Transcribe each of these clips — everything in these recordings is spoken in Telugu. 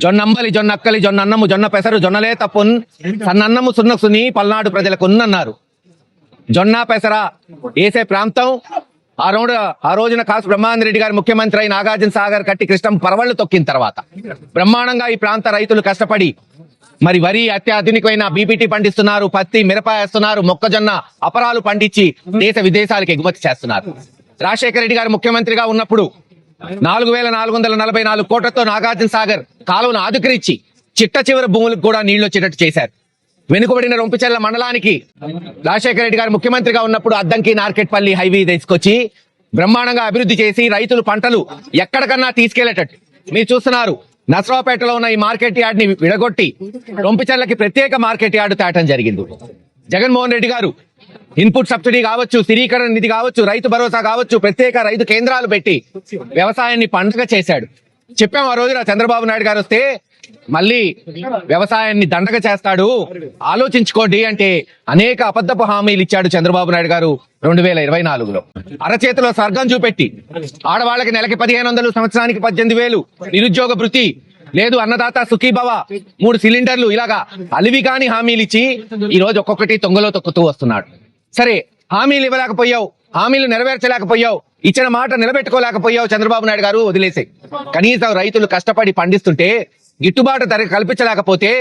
జొన్నంబలి జొన్నక్కలి జొన్నన్నము జొన్న పెసరు జొన్నలే తప్పున్ సన్నన్నము సున్నసుని పల్నాడు ప్రజలకు అన్నారు. జొన్న పెసర వేసే ప్రాంతం ఆ రోజున కాసు బ్రహ్మానందరెడ్డి గారు ముఖ్యమంత్రి అయిన నాగార్జున సాగర్ కట్టి కృష్ణం పరవళ్లు తొక్కిన తర్వాత బ్రహ్మాండంగా ఈ ప్రాంత రైతులు కష్టపడి మరి వరి అత్యాధునికమైన బీపీటీ పండిస్తున్నారు, పత్తి మిరప వేస్తున్నారు, మొక్కజొన్న అపరాలు పండించి దేశ విదేశాలకు ఎగుమతి చేస్తున్నారు. రాజశేఖర రెడ్డి గారు ముఖ్యమంత్రిగా ఉన్నప్పుడు 4,444 కోట్లతో నాగార్జున సాగర్ కాలువను ఆదుకరించి చిట్ట చివరి భూములకు కూడా నీళ్లు వచ్చేటట్టు చేశారు. వెనుకబడిన రొంపిచెర్ల మండలానికి రాజశేఖర రెడ్డి గారు ముఖ్యమంత్రిగా ఉన్నప్పుడు అద్దంకి నార్కెట్పల్లి హైవే తీసుకొచ్చి బ్రహ్మాండంగా అభివృద్ధి చేసి రైతులు పంటలు ఎక్కడికన్నా తీసుకెళ్లేటట్టు మీరు చూస్తున్నారు. నసరావుపేటలో ఉన్న ఈ మార్కెట్ యార్డ్ ని విడగొట్టి రొంపిచెర్లకి ప్రత్యేక మార్కెట్ యార్డు తేటం జరిగింది. జగన్మోహన్ రెడ్డి గారు ఇన్పుట్ సబ్సిడీ కావచ్చు, స్థిరీకరణ నిధి కావచ్చు, రైతు భరోసా కావచ్చు, ప్రత్యేక రైతు కేంద్రాలు పెట్టి వ్యవసాయాన్ని పండుగ చేశాడు. చెప్పాం ఆ రోజున చంద్రబాబు నాయుడు గారు వస్తే మళ్ళీ వ్యవసాయాన్ని దండగ చేస్తాడు, ఆలోచించుకోండి అంటే అనేక అబద్ధపు హామీలు ఇచ్చాడు చంద్రబాబు నాయుడు గారు 2024లో. అరచేతిలో స్వర్గం చూపెట్టి ఆడవాళ్ళకి నెలకి 1,500, సంవత్సరానికి 18,000, నిరుద్యోగ భృతి లేదు, అన్నదాత సుఖీభవ, 3 సిలిండర్లు, ఇలాగా అలివి కాని హామీలు ఇచ్చి ఈ రోజు ఒక్కొక్కటి తొంగలో తొక్కుతూ వస్తున్నాడు. సరే, హామీలు ఇవ్వలేకపోయావు, హామీలు నెరవేర్చలేకపోయావు, ఇచ్చిన మాట నిలబెట్టుకోలేకపోయావు చంద్రబాబు నాయుడు గారు, వదిలేసే. కనీసం రైతులు కష్టపడి పండిస్తుంటే గిట్టుబాటు ధర కల్పించలేకపోతే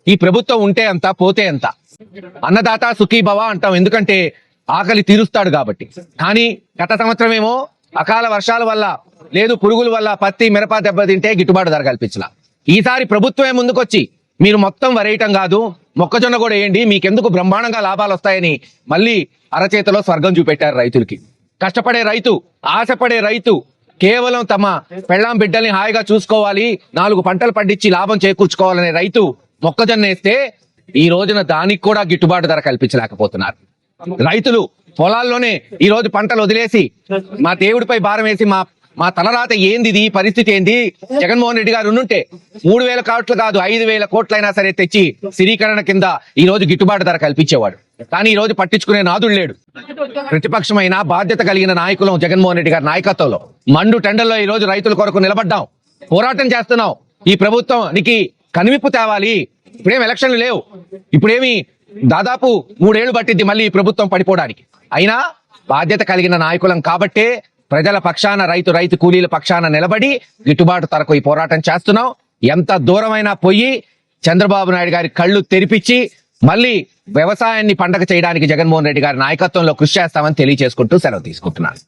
ఈ ప్రభుత్వం ఉంటే అంత పోతే అంత. అన్నదాత సుఖీభవ అంటాం, ఎందుకంటే ఆకలి తీరుస్తాడు కాబట్టి. కానీ గత సంవత్సరం ఏమో అకాల వర్షాల వల్ల లేదు పురుగుల వల్ల పత్తి మిరప దెబ్బతింటే గిట్టుబాటు ధర కల్పించాల. ఈసారి ప్రభుత్వమే ముందుకొచ్చి మీరు మొత్తం వరేయటం కాదు, మొక్కజొన్న కూడా వేయండి, మీకెందుకు బ్రహ్మాండంగా లాభాలు వస్తాయని మళ్ళీ అరచేతిలో స్వర్గం చూపెట్టారు రైతులకి. కష్టపడే రైతు, ఆశపడే రైతు, కేవలం తమ పెళ్ళాం బిడ్డల్ని హాయిగా చూసుకోవాలి, 4 పంటలు పండించి లాభం చేకూర్చుకోవాలనే రైతు మొక్కజొన్న వేస్తే ఈ రోజున దానికి కూడా గిట్టుబాటు ధర కల్పించలేకపోతున్నారు. రైతులు పొలాల్లోనే ఈ రోజు పంటలు వదిలేసి మా దేవుడిపై భారం వేసి మా తలరాత ఏంది, ఈ పరిస్థితి ఏంది, జగన్మోహన్ రెడ్డి గారు ఉండుంటే 3,000 కోట్లు కాదు 5,000 కోట్లైనా సరే తెచ్చి స్థిరీకరణ కింద ఈ రోజు గిట్టుబాటు ధర కల్పించేవాడు. కానీ ఈ రోజు పట్టించుకునే నాదుడు లేడు. ప్రతిపక్షమైన బాధ్యత కలిగిన నాయకులు జగన్మోహన్ రెడ్డి గారి నాయకత్వంలో మండు టెండల్లో ఈ రోజు రైతుల కొరకు నిలబడ్డాం, పోరాటం చేస్తున్నాం. ఈ ప్రభుత్వానికి కనువిప్పు తేవాలి. ఇప్పుడేం ఎలక్షన్లు లేవు, ఇప్పుడేమి దాదాపు 3 ఏళ్లు పట్టింది మళ్ళీ ఈ ప్రభుత్వం పడిపోవడానికి. అయినా బాధ్యత కలిగిన నాయకులం కాబట్టే ప్రజల పక్షాన, రైతు కూలీల పక్షాన నిలబడి గిట్టుబాటు ధరకు ఈ పోరాటం చేస్తున్నాం. ఎంత దూరమైనా పోయి చంద్రబాబు నాయుడు గారి కళ్ళు తెరిపించి మళ్ళీ వ్యవసాయాన్ని పండగ చేయడానికి జగన్మోహన్ రెడ్డి గారి నాయకత్వంలో కృషి చేస్తామని తెలియజేసుకుంటూ సెలవు తీసుకుంటున్నాను.